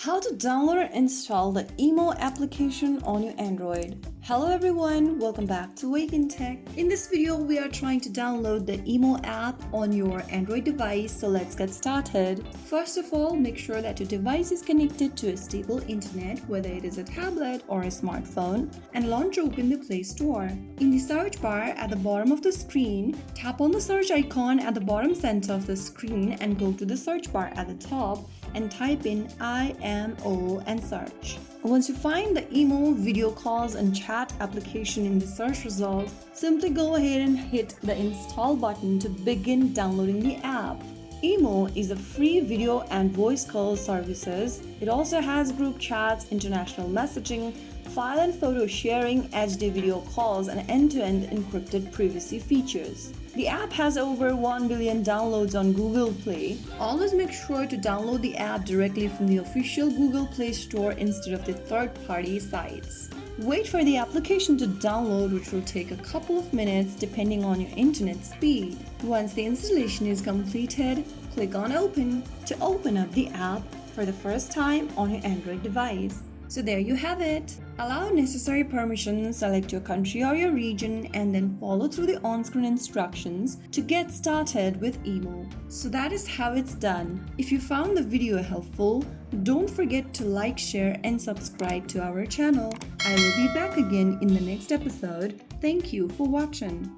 How to download and install the IMO application on your Android. Hello everyone, welcome back to Wake&Tech. In this video, we are trying to download the IMO app on your Android device, so let's get started. First of all, make sure that your device is connected to a stable internet, whether it is a tablet or a smartphone, and launch open the Play Store. In the search bar at the bottom of the screen, tap on the search icon at the bottom center of the screen and go to the search bar at the top and type in IMO and search. Once you find the IMO video calls and chat application in the search results, simply go ahead and hit the install button to begin downloading the app. IMO is a free video and voice call services. It also has group chats, international messaging, file and photo sharing, HD video calls, and end-to-end encrypted privacy features. The app has over 1 billion downloads on Google Play. Always make sure to download the app directly from the official Google Play Store instead of the third-party sites. Wait for the application to download, which will take a couple of minutes depending on your internet speed. Once the installation is completed, click on Open to open up the app for the first time on your Android device. So there you have it. Allow necessary permissions, select your country or your region, and then follow through the on-screen instructions to get started with IMO. So that is how it's done. If you found the video helpful, don't forget to like, share, and subscribe to our channel. I will be back again in the next episode. Thank you for watching.